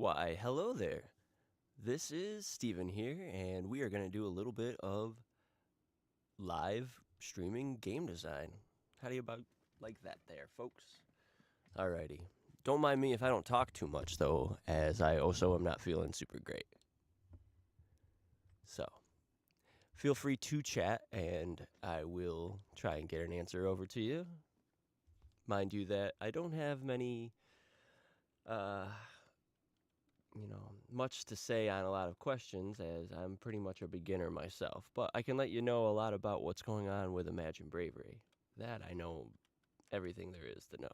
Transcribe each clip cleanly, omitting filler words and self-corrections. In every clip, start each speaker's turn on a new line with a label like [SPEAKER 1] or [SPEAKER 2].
[SPEAKER 1] Why, hello there. This is Steven here, and we are going to do a little bit of live streaming game design. How do you about like that there, folks? Alrighty. Don't mind me if I don't talk too much, though, as I also am not feeling super great. So, feel free to chat, and I will try and get an answer over to you. Mind you that I don't have many much to say on a lot of questions, as I'm pretty much a beginner myself. But I can let you know a lot about what's going on with Imagine Bravery. That I know everything there is to know.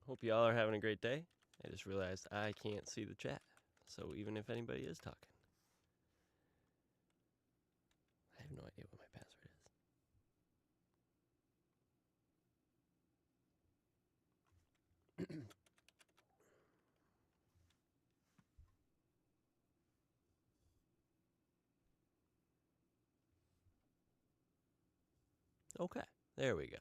[SPEAKER 1] Hope y'all are having a great day. I just realized I can't see the chat, so even if anybody is talking. have no idea what my password is. Okay, there we go.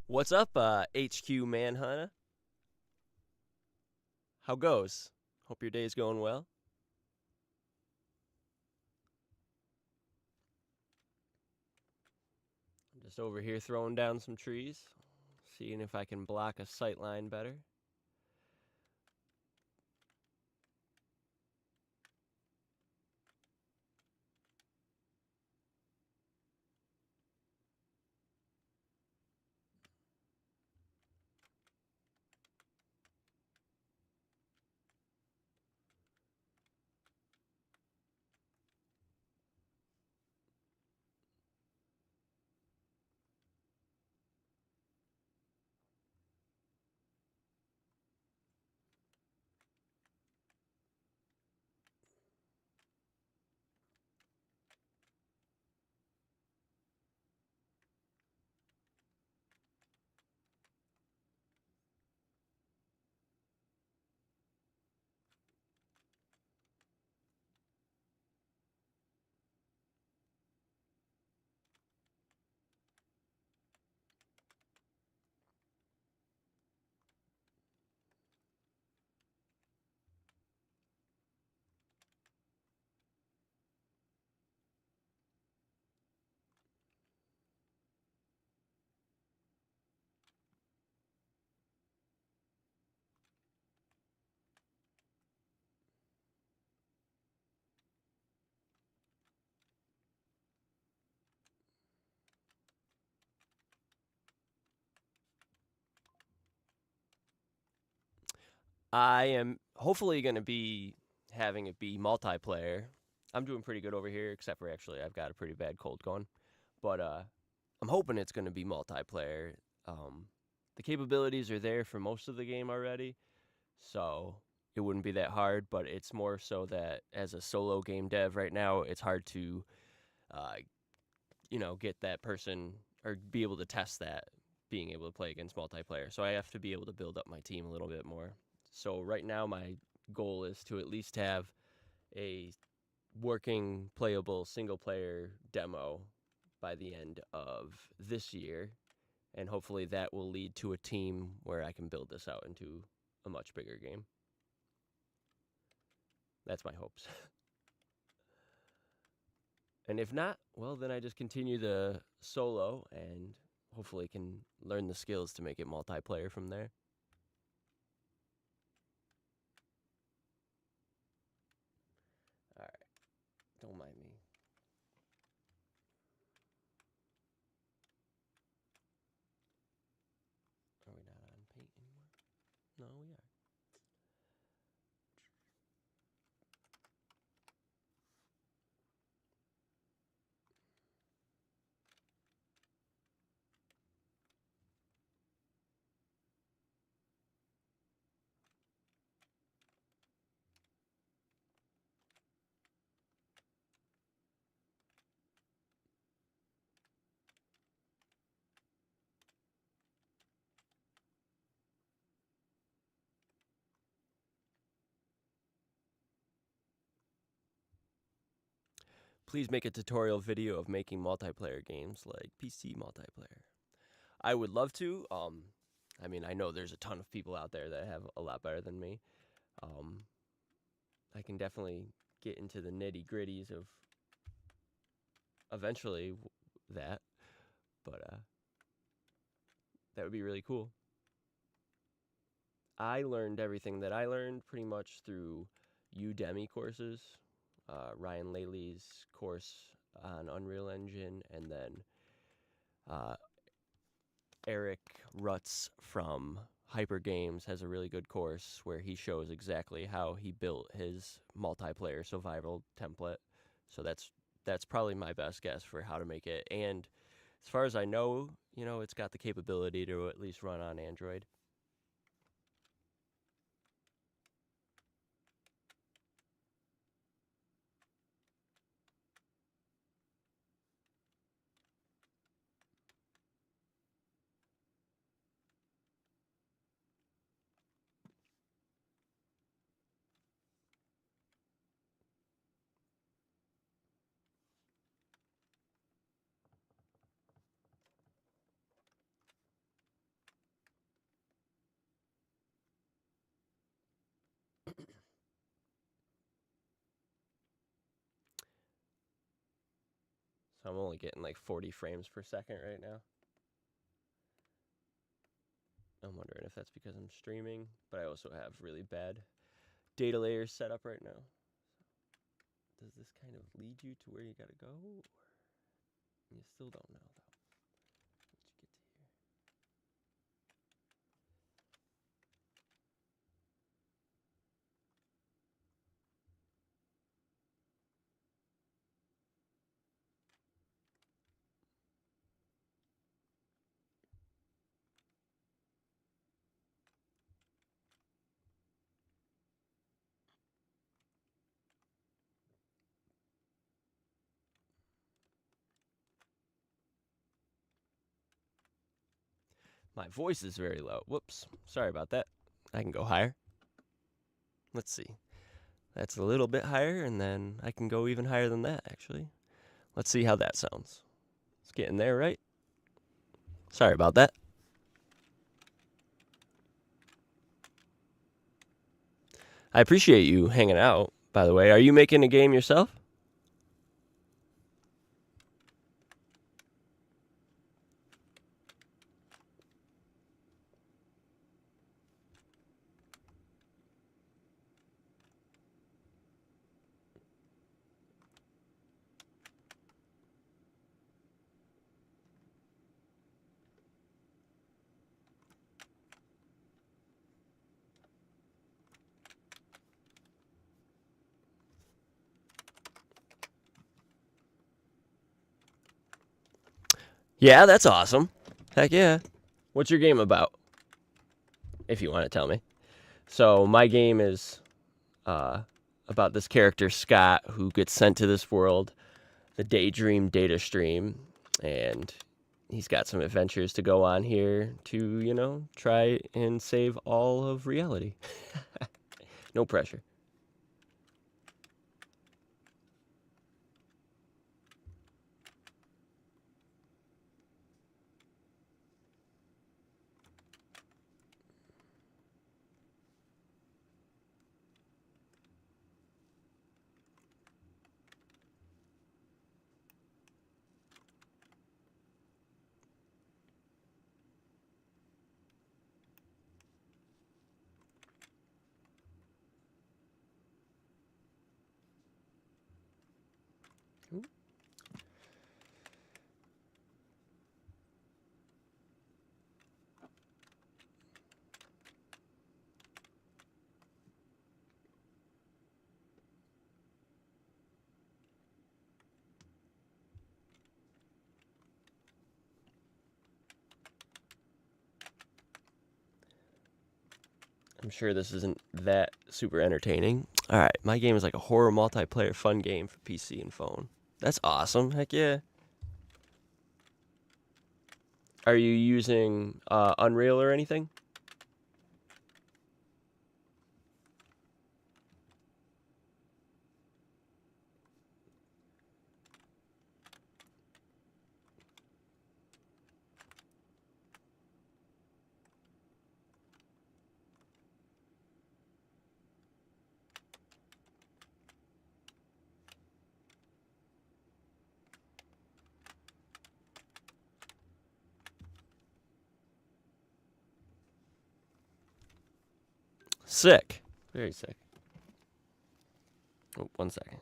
[SPEAKER 1] What's up, HQ Manhunter? How goes? Hope your day's going well. I'm just over here throwing down some trees, seeing if I can block a sight line better. I am hopefully going to be having it be multiplayer. I'm doing pretty good over here, except for actually I've got a pretty bad cold going. But I'm hoping it's going to be multiplayer. The capabilities are there for most of the game already, so it wouldn't be that hard. But it's more so that as a solo game dev right now, it's hard to, uh, get that person or be able to test that being able to play against multiplayer. So I have to be able to build up my team a little bit more. So right now my goal is to at least have a working playable single player demo by the end of this year, And hopefully that will lead to a team where I can build this out into a much bigger game. That's my hopes. And if not, well, then I just continue the solo and hopefully can learn the skills to make it multiplayer from there. All right, don't mind me. Are we not on paint anymore? No, we are. Please make a tutorial video of making multiplayer games like PC multiplayer. I would love to. I mean, I know there's a ton of people out there that have a lot better than me. I can definitely get into the nitty gritties of eventually that, but that would be really cool. I learned everything that I learned pretty much through Udemy courses, Ryan Laley's course on Unreal Engine, and then Eric Rutz from Hyper Games has a really good course where he shows exactly how he built his multiplayer survival template. So that's probably my best guess for how to make it. And as far as I know, it's got the capability to at least run on Android. So I'm only getting like 40 frames per second right now. I'm wondering if that's because I'm streaming, but I also have really bad data layers set up right now. Does this kind of lead you to where you gotta go? Or you still don't know, though. Once you get to here. My voice is very low. Whoops. Sorry about that. I can go higher. Let's see. That's a little bit higher, and then I can go even higher than that, actually. Let's see how that sounds. It's getting there, right? Sorry about that. I appreciate you hanging out, by the way. Are you making a game yourself? Yeah, that's awesome. Heck yeah. What's your game about? If you want to tell me. So my game is about this character Scott who gets sent to this world, the Daydream data stream, and he's got some adventures to go on here to try and save all of reality. No pressure. I'm sure this isn't that super entertaining. All right, my game is like a horror multiplayer fun game for PC and phone. That's awesome. Heck yeah. Are you using Unreal or anything? Sick. Very sick. Oh, 1 second.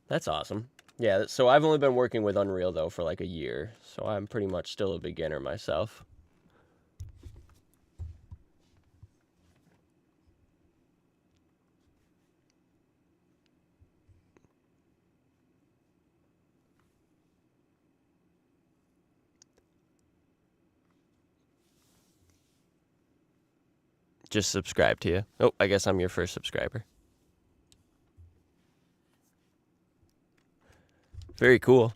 [SPEAKER 1] That's awesome. Yeah, so I've only been working with Unreal, though, for like a year. So I'm pretty much still a beginner myself. Just subscribe to you. Oh, I guess I'm your first subscriber. Very cool.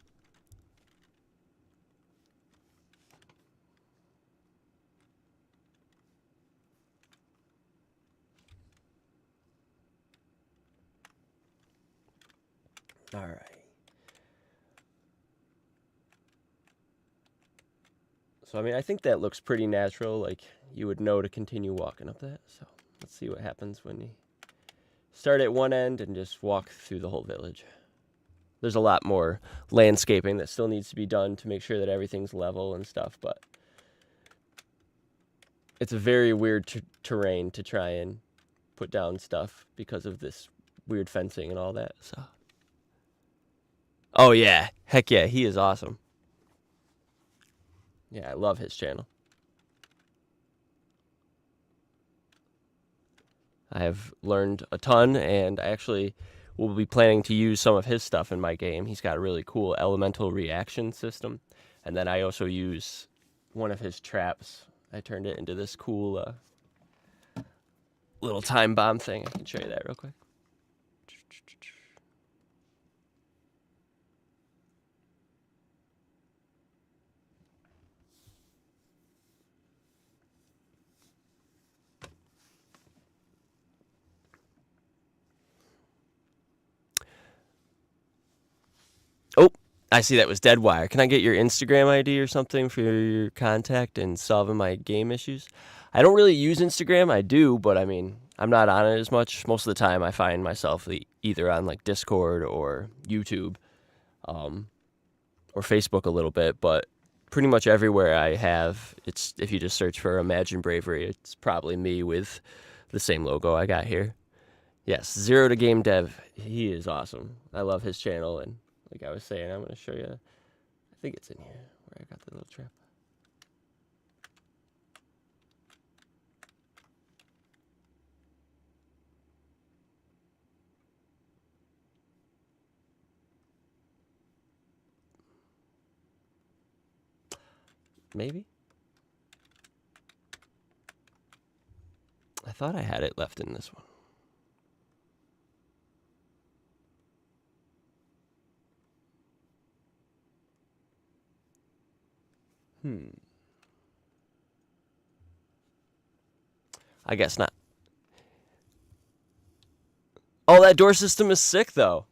[SPEAKER 1] All right. So, I mean, I think that looks pretty natural. Like, you would know to continue walking up that. So, let's see what happens when you start at one end and just walk through the whole village. There's a lot more landscaping that still needs to be done to make sure that everything's level and stuff, but it's a very weird terrain to try and put down stuff because of this weird fencing and all that. So, oh yeah, heck yeah, he is awesome. Yeah, I love his channel. I have learned a ton, and I actually will be planning to use some of his stuff in my game. He's got a really cool elemental reaction system, and then I also use one of his traps. I turned it into this cool little time bomb thing. I can show you that real quick. Oh, I see that was Deadwire. Can I get your Instagram ID or something for your contact and solving my game issues? I don't really use Instagram. I do, but I mean, I'm not on it as much. Most of the time, I find myself either on like Discord or YouTube, or Facebook a little bit. But pretty much everywhere I have, it's if you just search for Imagine Bravery, it's probably me with the same logo I got here. Yes, Zero to Game Dev. He is awesome. I love his channel, and like I was saying, I'm going to show you. I think it's in here where I got the little trap. Maybe? I thought I had it left in this one. I guess not. Oh, that door system is sick, though.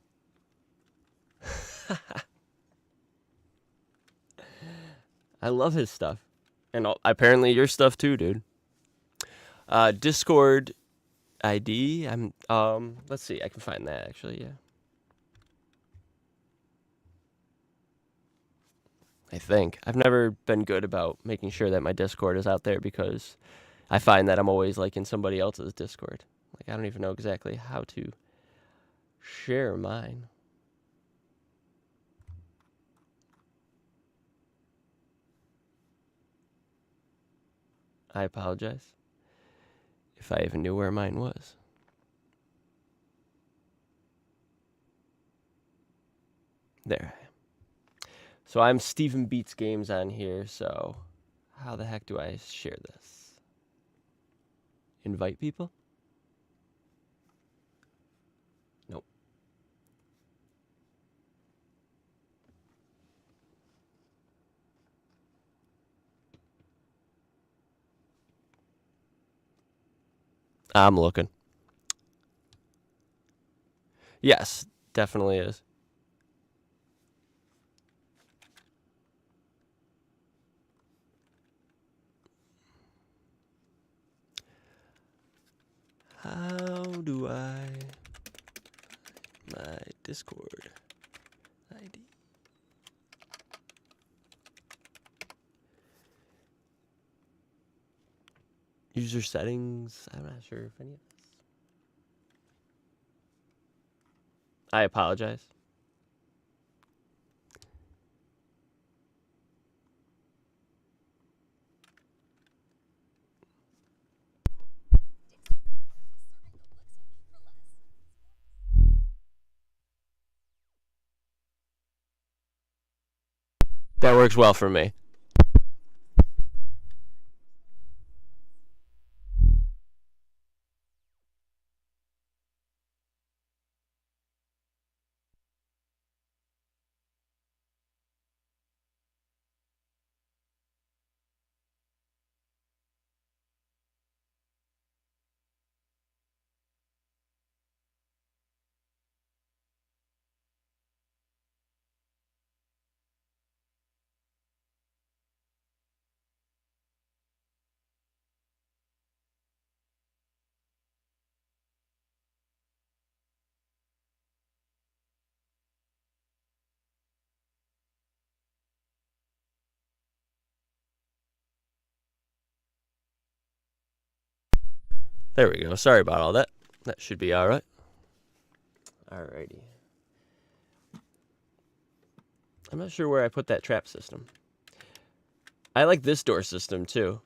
[SPEAKER 1] I love his stuff. And apparently your stuff, too, dude. Discord ID. Let's see. I can find that, actually, yeah. I think. I've never been good about making sure that my Discord is out there because I find that I'm always like in somebody else's Discord. Like I don't even know exactly how to share mine. I apologize if I even knew where mine was. There. So I'm Steven Beats Games on here, so how the heck do I share this? Invite people? Nope. I'm looking. Yes, definitely is. How do I my Discord ID? User settings. I'm not sure if any of this. I apologize. That works well for me. There we go. Sorry about all that. That should be all right. Alrighty. I'm not sure where I put that trap system. I like this door system too.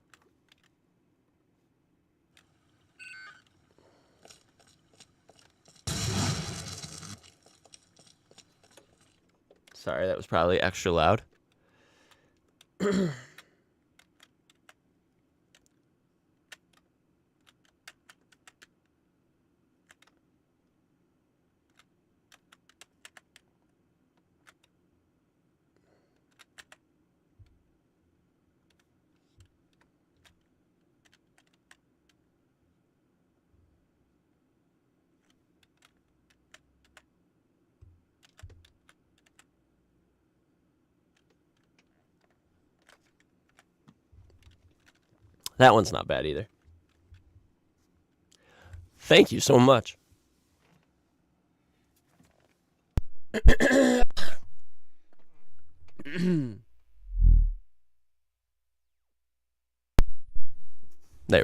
[SPEAKER 1] Sorry, that was probably extra loud. That one's not bad either. Thank you so much. There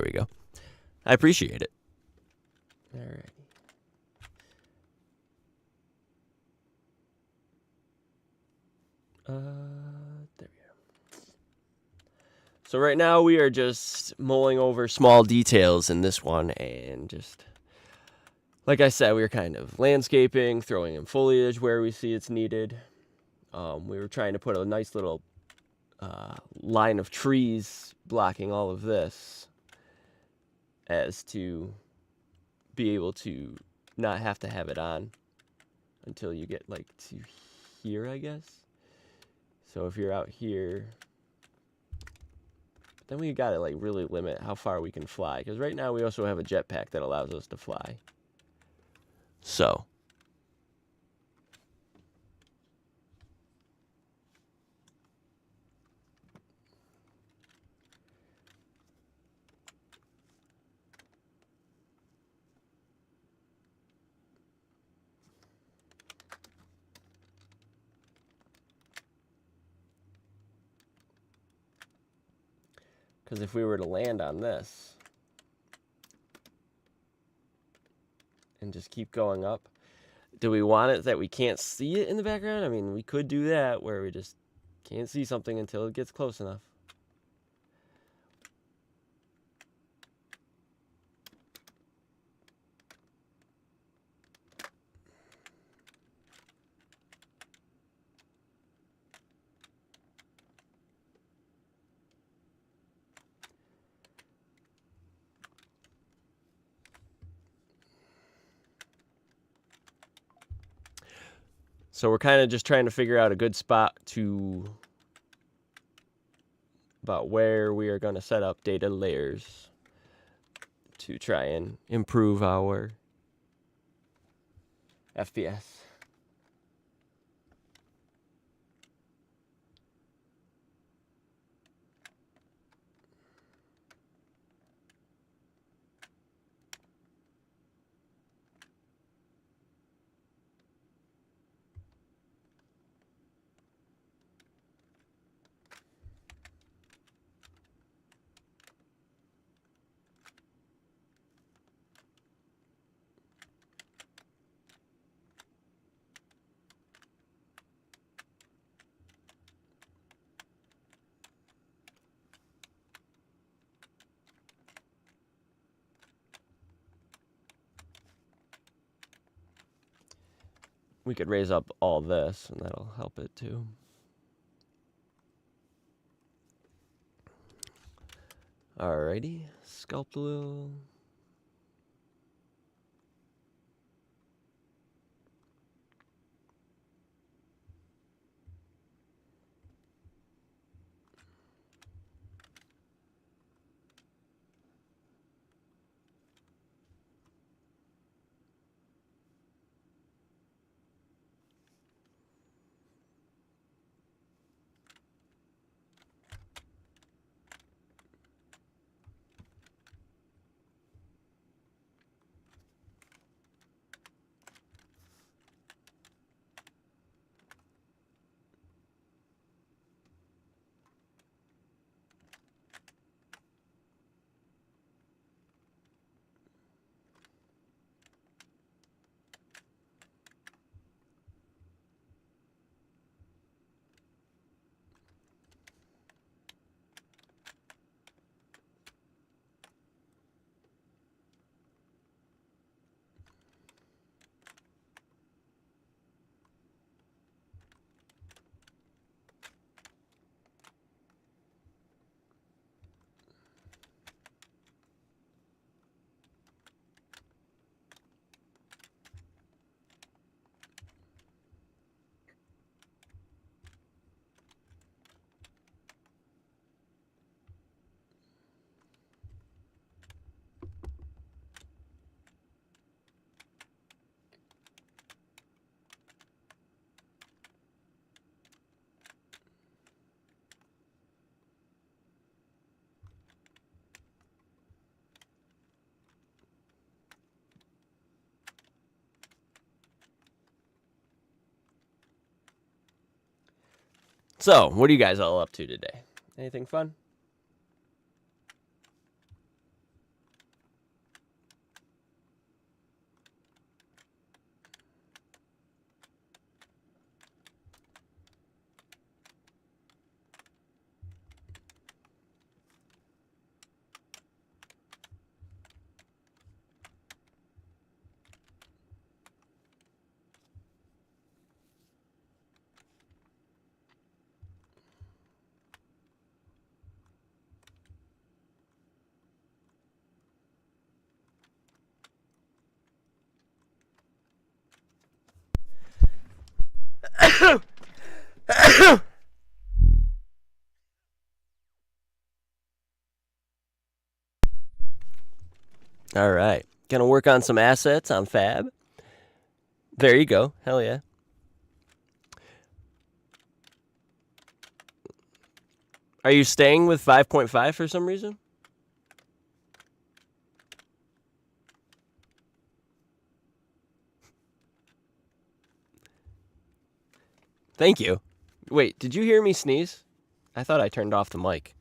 [SPEAKER 1] we go. I appreciate it. Alrighty. There we go. So right now we are just mulling over small details in this one, and just like I said, we were kind of landscaping, throwing in foliage where we see it's needed. We were trying to put a nice little line of trees blocking all of this, as to be able to not have to have it on until you get like to here, I guess. So if you're out here, then we gotta like really limit how far we can fly, because right now we also have a jetpack that allows us to fly. So Because if we were to land on this and just keep going up, do we want it that we can't see it in the background? I mean, we could do that where we just can't see something until it gets close enough. So we're kind of just trying to figure out a good spot about where we are going to set up data layers to try and improve our FPS. We could raise up all this, and that'll help it too. Alrighty, sculpt a little. So, what are you guys all up to today? Anything fun? All right. Gonna work on some assets on Fab. There you go. Hell yeah. Are you staying with 5.5 for some reason? Thank you. Wait, did you hear me sneeze? I thought I turned off the mic.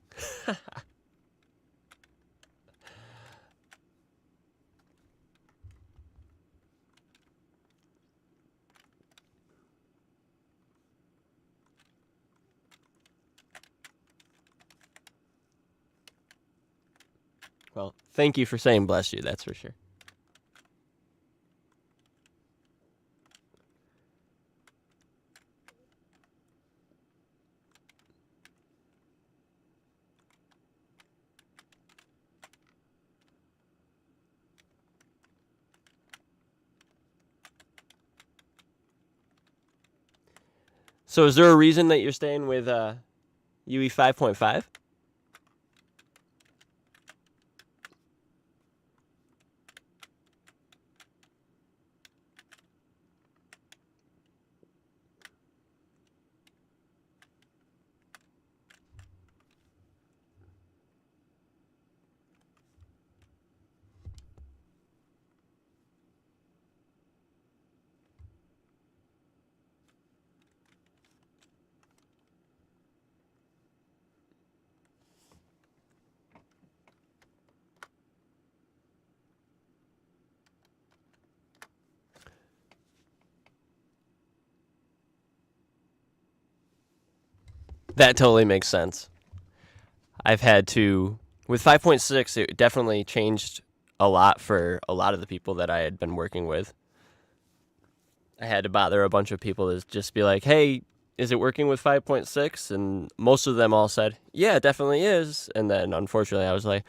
[SPEAKER 1] Well, thank you for saying bless you, that's for sure. So is there a reason that you're staying with UE 5.5? That totally makes sense. I've had to, with 5.6, it definitely changed a lot for a lot of the people that I had been working with. I had to bother a bunch of people to just be like, hey, is it working with 5.6? And most of them all said, yeah, it definitely is. And then unfortunately, I was like,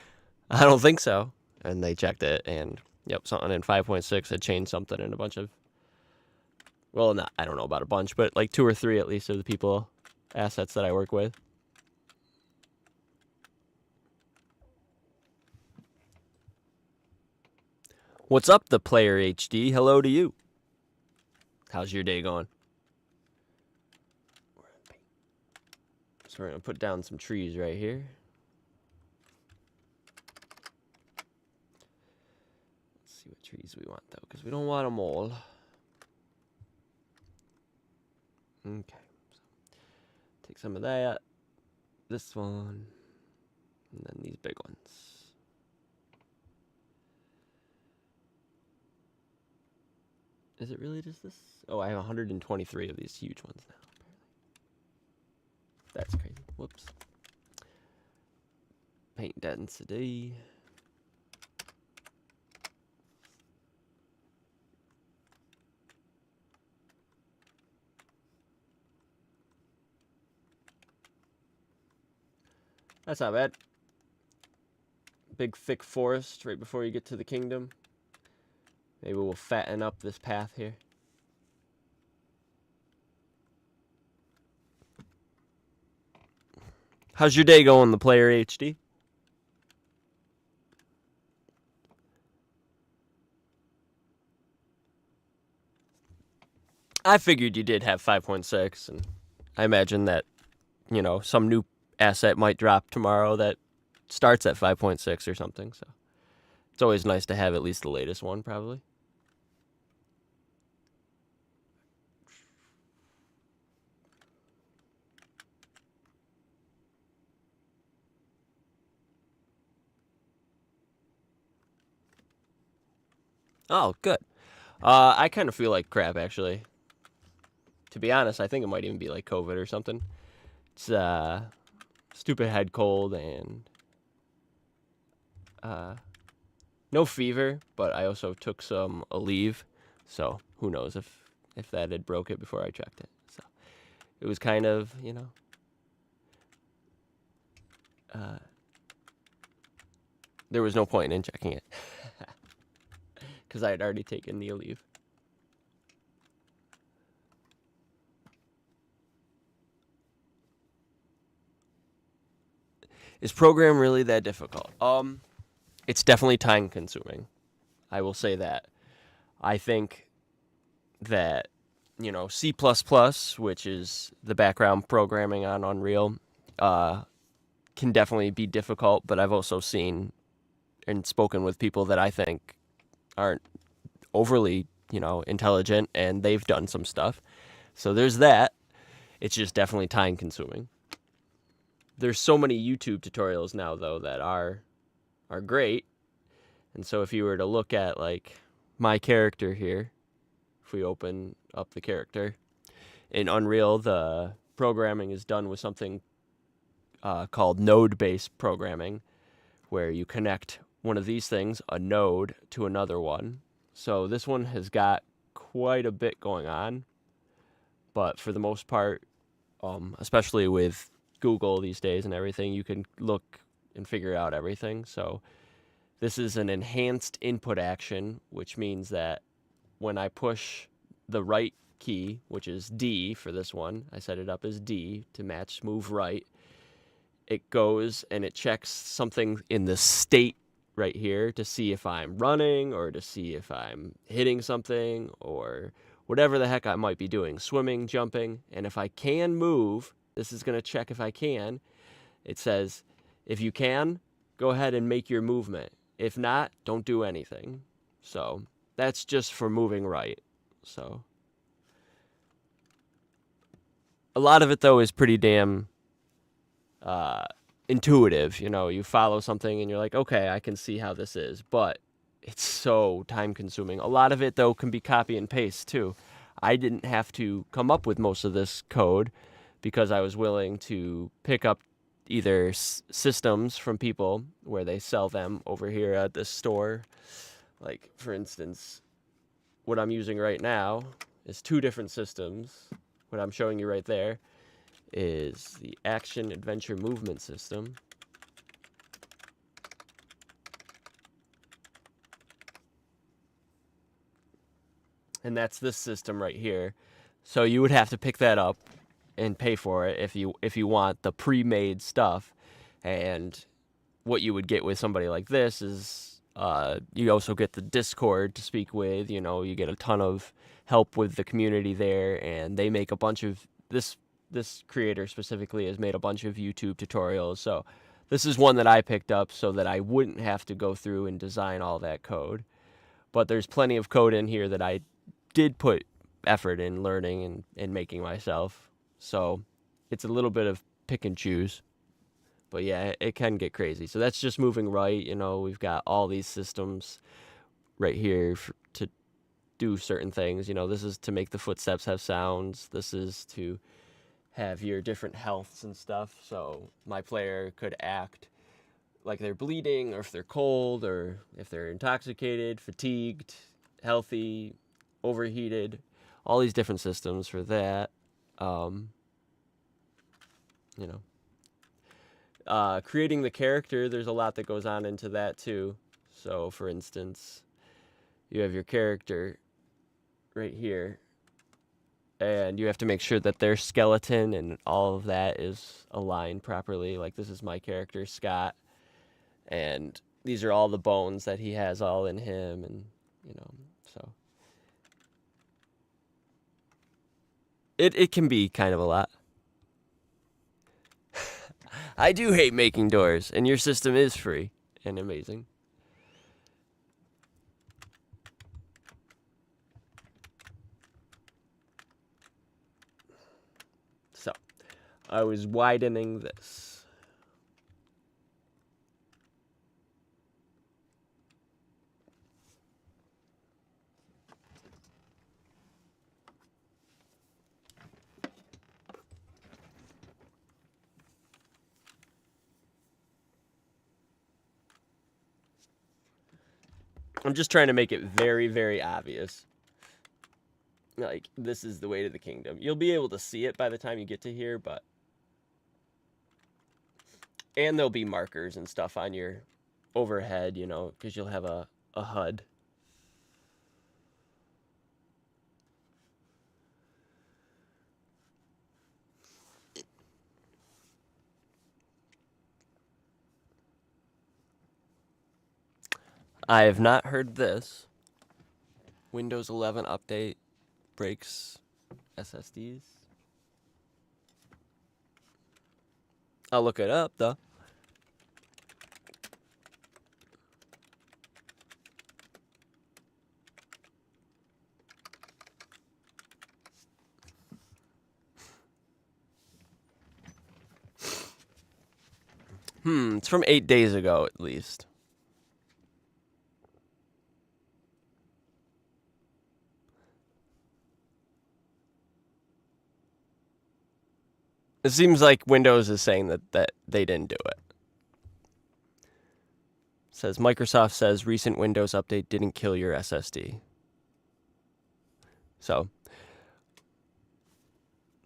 [SPEAKER 1] I don't think so. And they checked it, and yep, something in 5.6 had changed something in a bunch of, well, not, I don't know about a bunch, but like 2 or 3 at least of the people, assets that I work with. What's up, the player HD? Hello to you. How's your day going? So we're going to put down some trees right here. Let's see what trees we want, though, because we don't want them all. Okay. So take some of that, this one, and then these big ones. Is it really just this? Oh, I have 123 of these huge ones now. That's crazy. Whoops. Paint density. That's not bad. Big thick forest right before you get to the kingdom. Maybe we'll fatten up this path here. How's your day going, the player HD? I figured you did have 5.6, and I imagine that, you know, some new asset might drop tomorrow that starts at 5.6 or something, so it's always nice to have at least the latest one, probably. Oh, good. I kind of feel like crap, actually. To be honest, I think it might even be like COVID or something. It's stupid head cold and no fever, but I also took some Aleve, so who knows if that had broke it before I checked it. So it was kind of, you know, there was no point in checking it because I had already taken the Aleve. Is program really that difficult? It's definitely time consuming. I will say that. I think that, you know, C++, which is the background programming on Unreal, can definitely be difficult, but I've also seen and spoken with people that I think aren't overly, you know, intelligent, and they've done some stuff. So there's that. It's just definitely time consuming. There's so many YouTube tutorials now, though, that are great. And so if you were to look at, like, my character here, if we open up the character, in Unreal, the programming is done with something called node-based programming, where you connect one of these things, a node, to another one. So this one has got quite a bit going on. But for the most part, especially with Google these days and everything, you can look and figure out everything. So this is an enhanced input action, which means that when I push the right key, which is D for this one, I set it up as D to match move right, it goes and it checks something in the state right here to see if I'm running or to see if I'm hitting something or whatever the heck I might be doing, swimming, jumping. And if I can move, this is going to check if I can. It says, if you can, go ahead and make your movement. If not, don't do anything. So that's just for moving right. So a lot of it, though, is pretty damn intuitive. You know, you follow something and you're like, okay, I can see how this is. But it's so time consuming. A lot of it, though, can be copy and paste, too. I didn't have to come up with most of this code because I was willing to pick up either systems from people where they sell them over here at this store. Like, for instance, what I'm using right now is 2 different systems. What I'm showing you right there is the action adventure movement system. And that's this system right here. So you would have to pick that up and pay for it if you want the pre-made stuff. And what you would get with somebody like this is you also get the Discord to speak with. You know, you get a ton of help with the community there, and they make a bunch of this creator specifically has made a bunch of YouTube tutorials. So this is one that I picked up so that I wouldn't have to go through and design all that code. But there's plenty of code in here that I did put effort in learning and making myself. So it's a little bit of pick and choose. But yeah, it can get crazy. So that's just moving right. You know, we've got all these systems right here to do certain things. You know, this is to make the footsteps have sounds. This is to have your different healths and stuff. So my player could act like they're bleeding, or if they're cold, or if they're intoxicated, fatigued, healthy, overheated. All these different systems for that. You know. Creating the character, there's a lot that goes on into that too. So, for instance, you have your character right here, and you have to make sure that their skeleton and all of that is aligned properly. Like, this is my character, Scott, and these are all the bones that he has all in him, and, you know, so. It can be kind of a lot. I do hate making doors, and your system is free and amazing. So, I was widening this. I'm just trying to make it very, very obvious. Like, this is the way to the kingdom. You'll be able to see it by the time you get to here, but... And there'll be markers and stuff on your overhead, you know, because you'll have a HUD. I have not heard this. Windows 11 update breaks SSDs. I'll look it up, though. It's from 8 days ago, at least. It seems like Windows is saying that they didn't do it. says Microsoft says recent Windows update didn't kill your SSD. So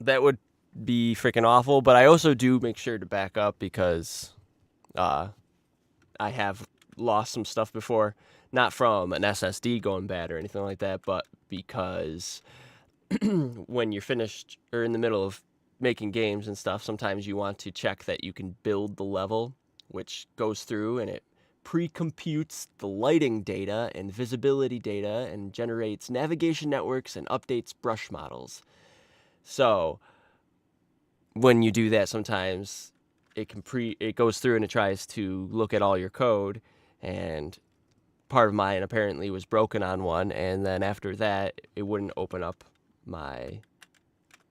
[SPEAKER 1] that would be freaking awful, but I also do make sure to back up because I have lost some stuff before, not from an SSD going bad or anything like that, but because when you're finished or in the middle of making games and stuff, sometimes you want to check that you can build the level, which goes through and it pre-computes the lighting data and visibility data and generates navigation networks and updates brush models. So when you do that, sometimes it goes through and it tries to look at all your code, and part of mine apparently was broken on one, and then after that it wouldn't open up my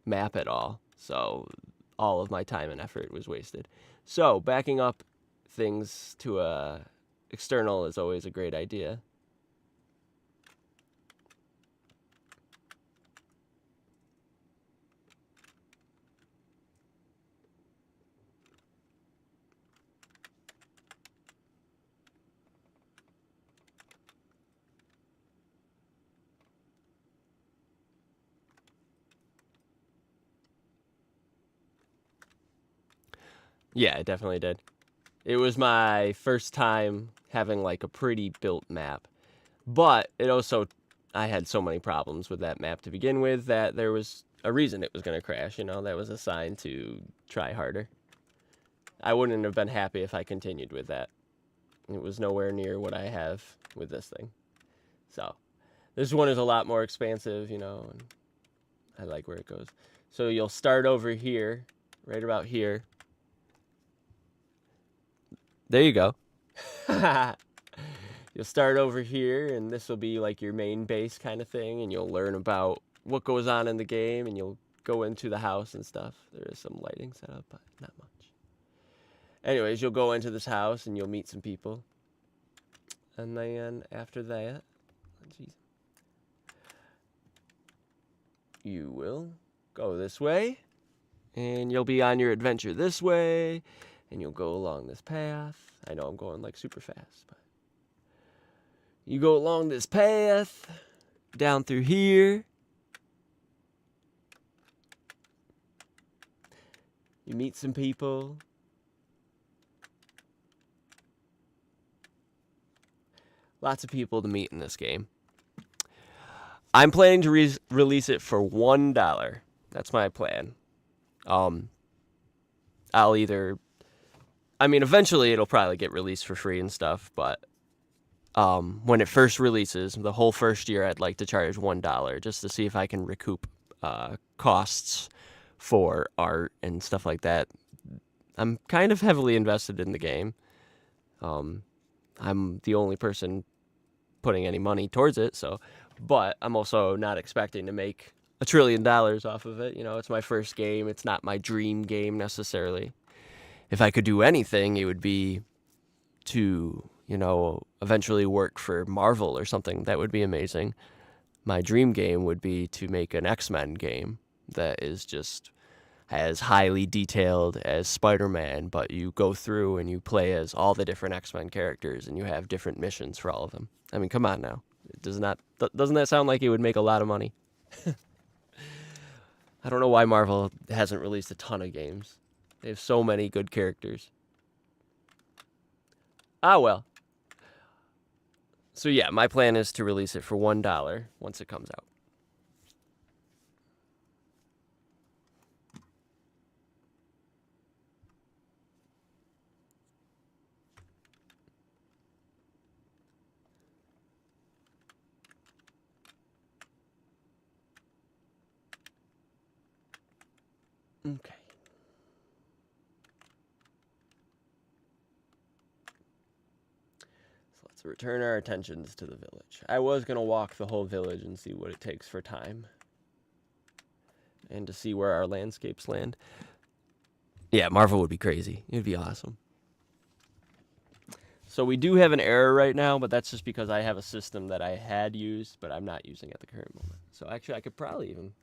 [SPEAKER 1] map at all. So all of my time and effort was wasted. So backing up things to a external is always a great idea. Yeah, it definitely did. It was my first time having like a pretty built map. But it also, I had so many problems with that map to begin with that there was a reason it was going to crash. That was a sign to try harder. I wouldn't have been happy if I continued with that. It was nowhere near what I have with this thing. So this one is a lot more expansive, and I like where it goes. So you'll start over here, right about here. There you go. You'll start over here, and this will be like your main base kind of thing, and you'll learn about what goes on in the game, and you'll go into the house and stuff. There is some lighting set up, but not much. Anyways, you'll go into this house, and you'll meet some people. And then after that, you will go this way, and you'll be on your adventure this way, and you'll go along this path. I know I'm going like super fast, but you go along this path, down through here. You meet some people. Lots of people to meet in this game. I'm planning to release it for $1. That's my plan. Eventually it'll probably get released for free and stuff, but when it first releases, the whole first year, I'd like to charge $1 just to see if I can recoup costs for art and stuff like that. I'm kind of heavily invested in the game. I'm the only person putting any money towards it, but I'm also not expecting to make $1 trillion off of it. It's my first game. It's not my dream game necessarily. If I could do anything, it would be to, eventually work for Marvel or something. That would be amazing. My dream game would be to make an X-Men game that is just as highly detailed as Spider-Man, but you go through and you play as all the different X-Men characters and you have different missions for all of them. I mean, come on now. Doesn't that sound like it would make a lot of money? I don't know why Marvel hasn't released a ton of games. They have so many good characters. Ah, well. So yeah, my plan is to release it for $1 once it comes out. Okay. So let's return our attentions to the village. I was going to walk the whole village and see what it takes for time. And to see where our landscapes land. Yeah, Marvel would be crazy. It would be awesome. So we do have an error right now, but that's just because I have a system that I had used, but I'm not using at the current moment. So actually, I could probably even...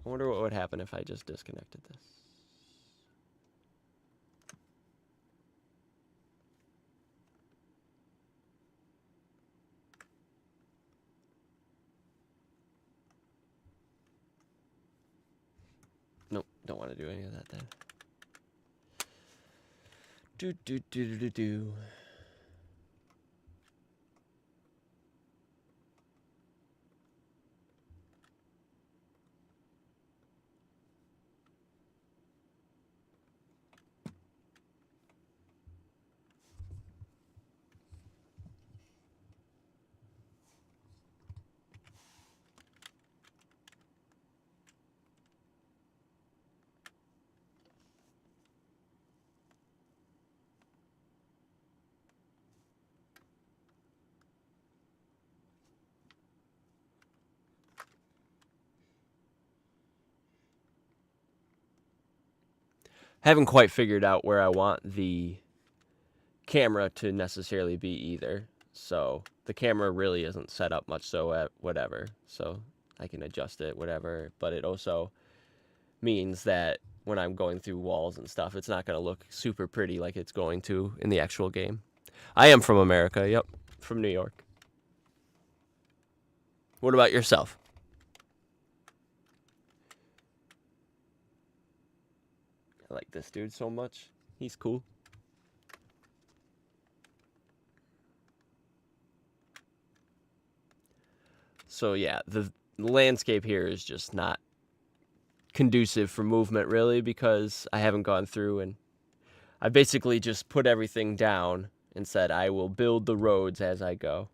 [SPEAKER 1] I wonder what would happen if I just disconnected this. Don't want to do any of that then. Do. Haven't quite figured out where I want the camera to necessarily be either. So the camera really isn't set up much so at whatever. So I can adjust it, whatever. But it also means that when I'm going through walls and stuff, it's not going to look super pretty like it's going to in the actual game. I am from America, yep, from New York. What about yourself? I like this dude so much. He's cool. So yeah, the landscape here is just not conducive for movement really because I haven't gone through and I basically just put everything down and said I will build the roads as I go.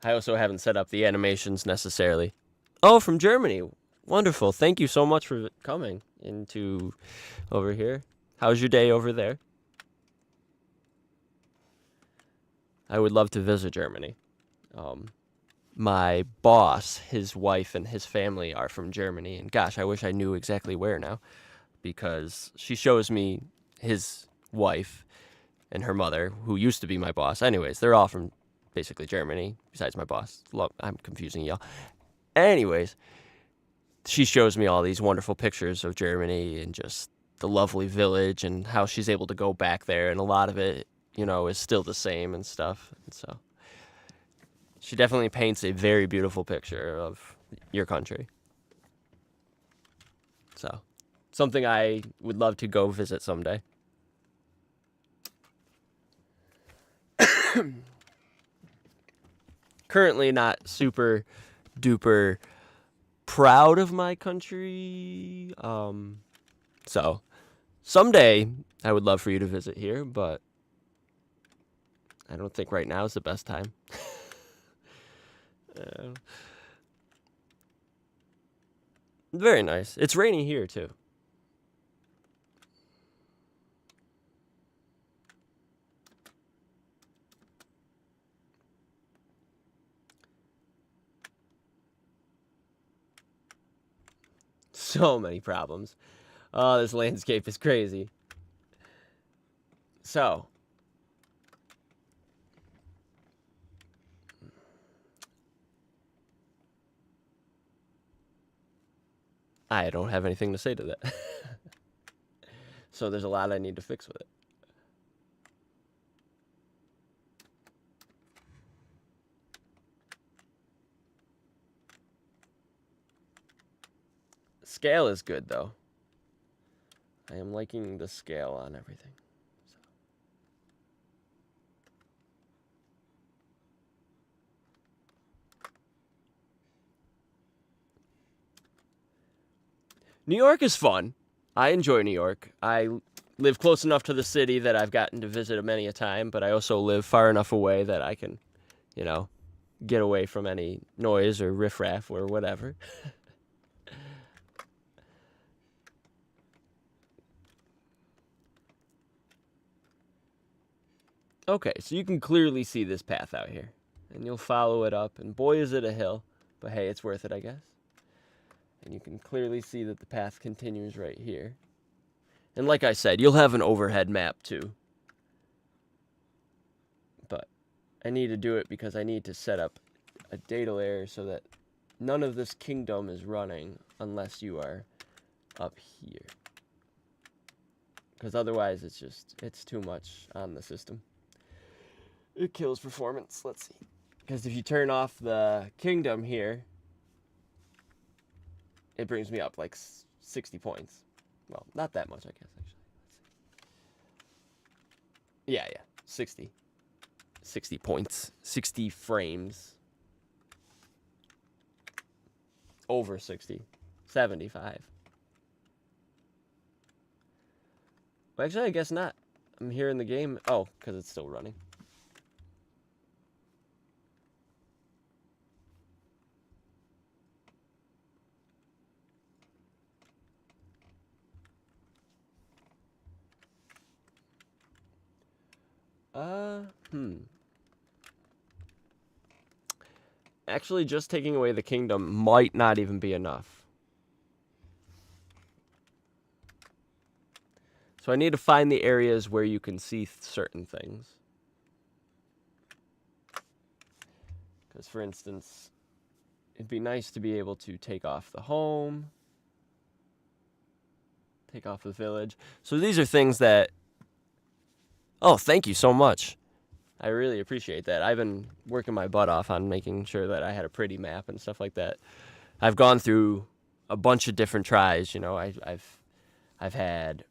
[SPEAKER 1] I also haven't set up the animations necessarily. Oh, from Germany. Wonderful. Thank you so much for coming into over here. How's your day over there? I would love to visit Germany. My boss, his wife, and his family are from Germany. And gosh, I wish I knew exactly where now because she shows me his wife and her mother, who used to be my boss. Anyways, they're all from basically Germany, besides my boss. I'm confusing y'all. Anyways, she shows me all these wonderful pictures of Germany and just the lovely village and how she's able to go back there. And a lot of it, is still the same and stuff. And so she definitely paints a very beautiful picture of your country. So something I would love to go visit someday. Currently not super duper proud of my country. So someday I would love for you to visit here, but I don't think right now is the best time. Very nice. It's raining here too. So many problems. Oh, this landscape is crazy. So, I don't have anything to say to that. So there's a lot I need to fix with it. Scale is good though. I am liking the scale on everything. So. New York is fun. I enjoy New York. I live close enough to the city that I've gotten to visit it many a time, but I also live far enough away that I can, get away from any noise or riffraff or whatever. Okay, so you can clearly see this path out here. And you'll follow it up, and boy is it a hill. But hey, it's worth it, I guess. And you can clearly see that the path continues right here. And like I said, you'll have an overhead map too. But I need to do it because I need to set up a data layer so that none of this kingdom is running unless you are up here. Because otherwise it's too much on the system. It kills performance. Let's see. Because if you turn off the kingdom here, it brings me up like 60 points. Well, not that much, I guess, actually. Let's see. Yeah. 60. 60 points. 60 frames. Over 60. 75. Well, actually, I guess not. I'm here in the game. Oh, because it's still running. Actually, just taking away the kingdom might not even be enough. So I need to find the areas where you can see certain things. Because, for instance, it'd be nice to be able to take off the home, take off the village. So these are things that... Oh, thank you so much. I really appreciate that. I've been working my butt off on making sure that I had a pretty map and stuff like that. I've gone through a bunch of different tries. You know, I've had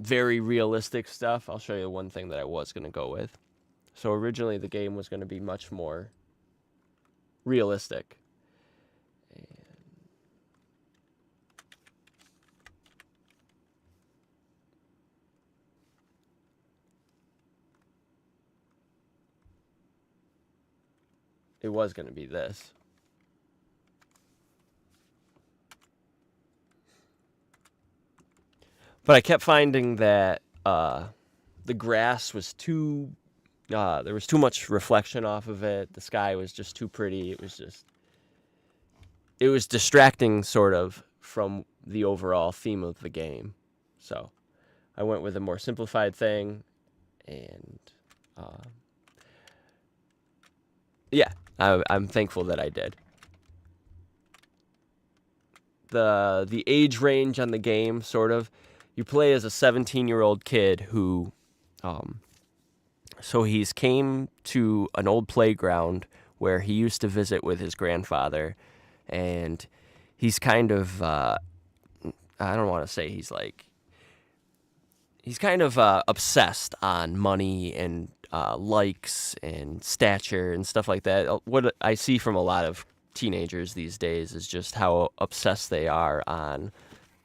[SPEAKER 1] very realistic stuff. I'll show you one thing that I was going to go with. So originally the game was going to be much more realistic. And it was going to be this. But I kept finding that the grass was too... there was too much reflection off of it. The sky was just too pretty. It was distracting, sort of, from the overall theme of the game. So I went with a more simplified thing, and yeah, I'm thankful that I did. The age range on the game, sort of, you play as a 17-year-old kid who, so he's came to an old playground where he used to visit with his grandfather, and he's kind of, I don't want to say he's kind of obsessed on money and likes and stature and stuff like that. What I see from a lot of teenagers these days is just how obsessed they are on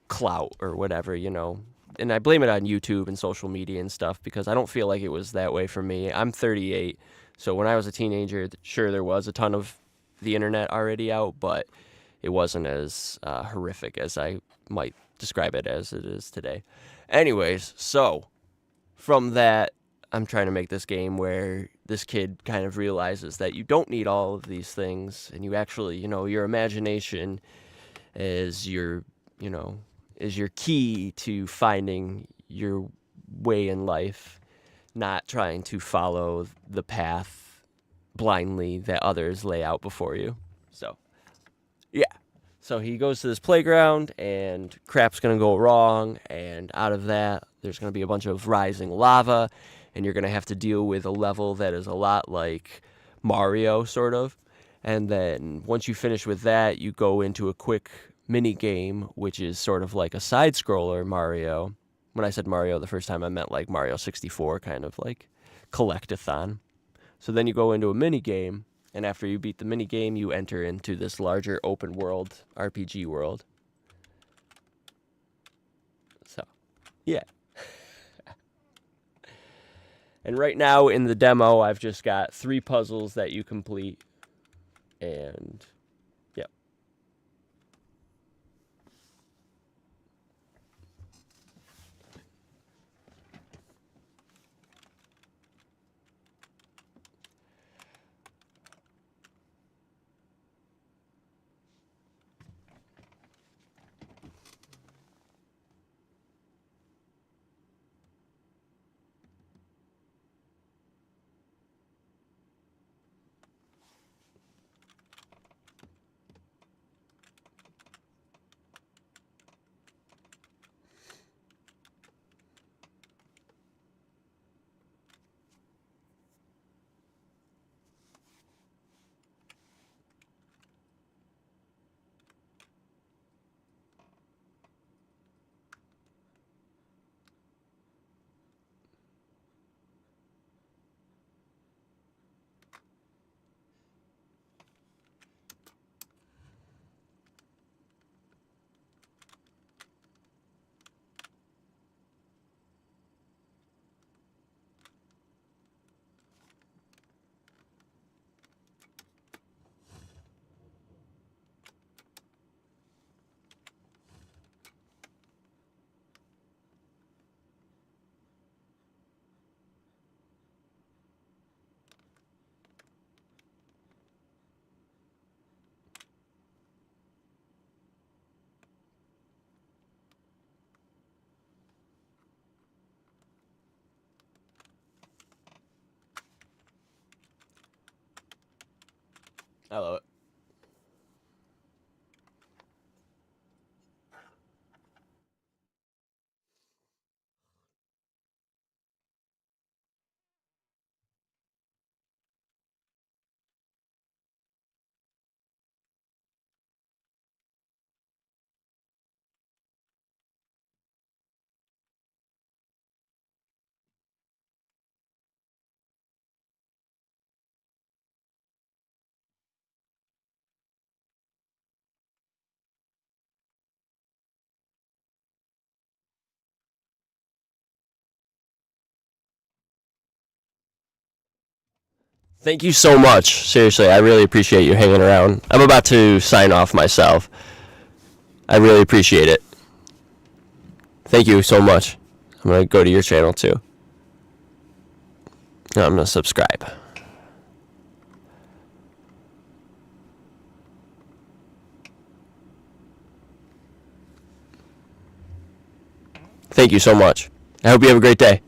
[SPEAKER 1] clout or whatever, you know. And I blame it on YouTube and social media and stuff because I don't feel like it was that way for me. I'm 38, so when I was a teenager, sure, there was a ton of the internet already out, but it wasn't as horrific as I might describe it as it is today. Anyways, so from that, I'm trying to make this game where this kid kind of realizes that you don't need all of these things, and you actually, you know, your imagination is your key to finding your way in life, not trying to follow the path blindly that others lay out before you. So, yeah. So he goes to this playground, and crap's going to go wrong, and out of that, there's going to be a bunch of rising lava, and you're going to have to deal with a level that is a lot like Mario, sort of. And then once you finish with that, you go into a quick mini game, which is sort of like a side-scroller Mario. When I said Mario the first time, I meant like Mario 64, kind of like collect-a-thon. So then you go into a mini game, and after you beat the mini game, you enter into this larger open world RPG world. So, yeah. And right now in the demo, I've just got 3 puzzles that you complete, and yep. I love it. Thank you so much. Seriously, I really appreciate you hanging around. I'm about to sign off myself. I really appreciate it. Thank you so much. I'm going to go to your channel too. I'm going to subscribe. Thank you so much. I hope you have a great day.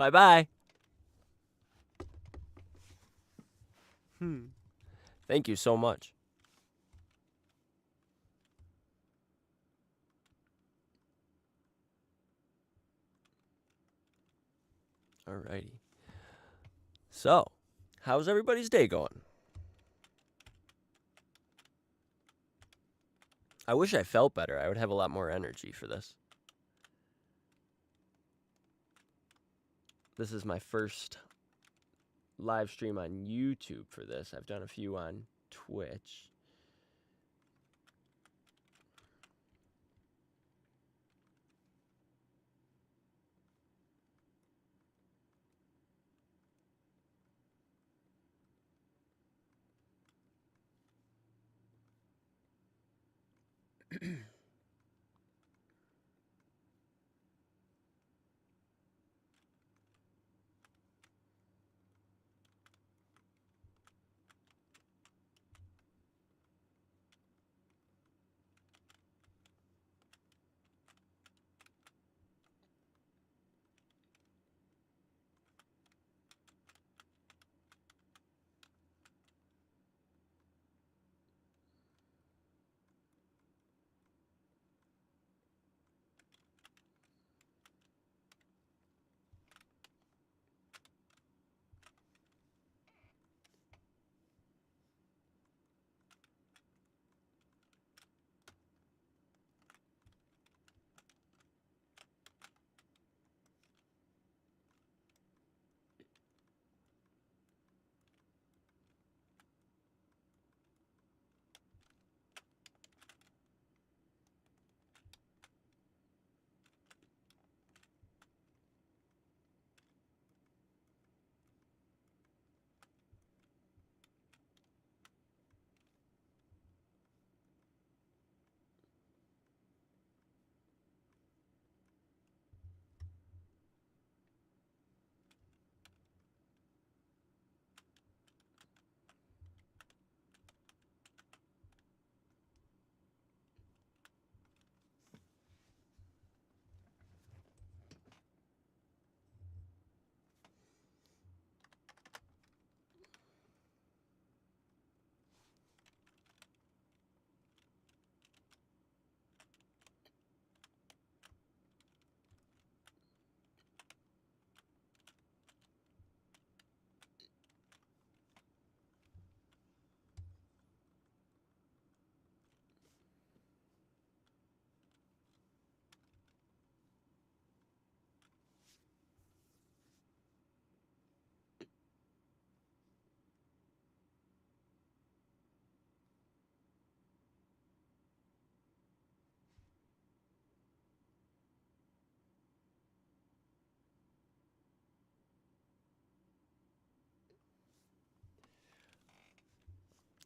[SPEAKER 1] Bye bye. Thank you so much. Alrighty. So, how's everybody's day going? I wish I felt better. I would have a lot more energy for this. This is my first live stream on YouTube for this. I've done a few on Twitch.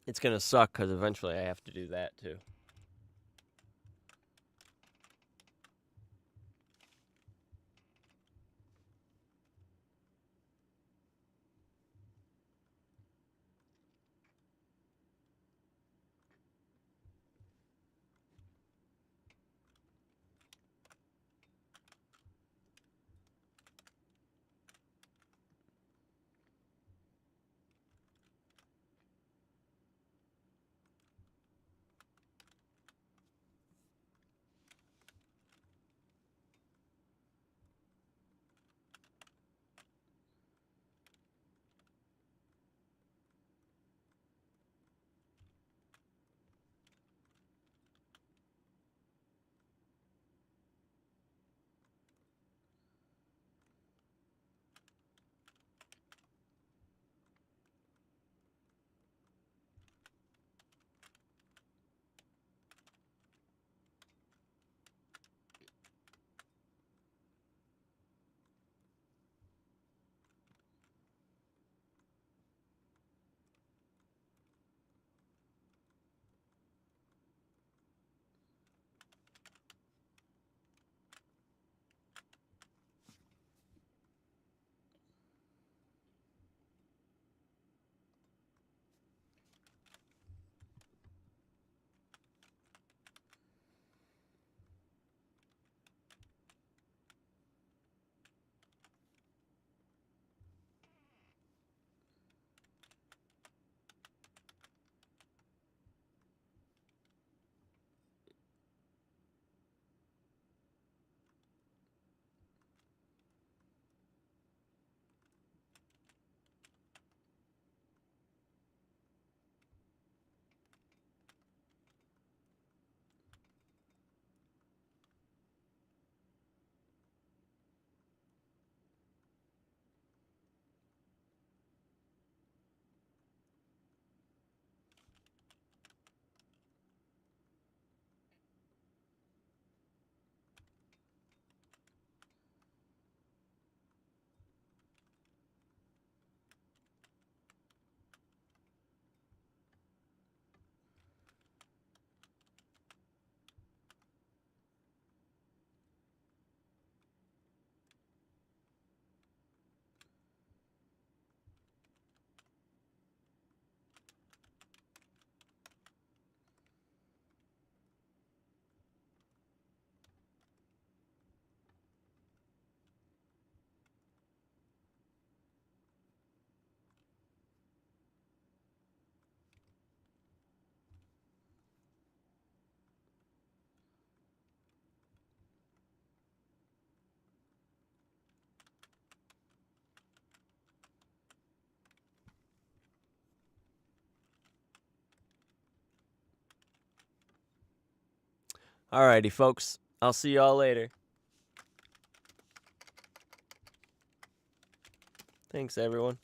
[SPEAKER 1] It's gonna suck because eventually I have to do that too. Alrighty, folks. I'll see y'all later. Thanks, everyone.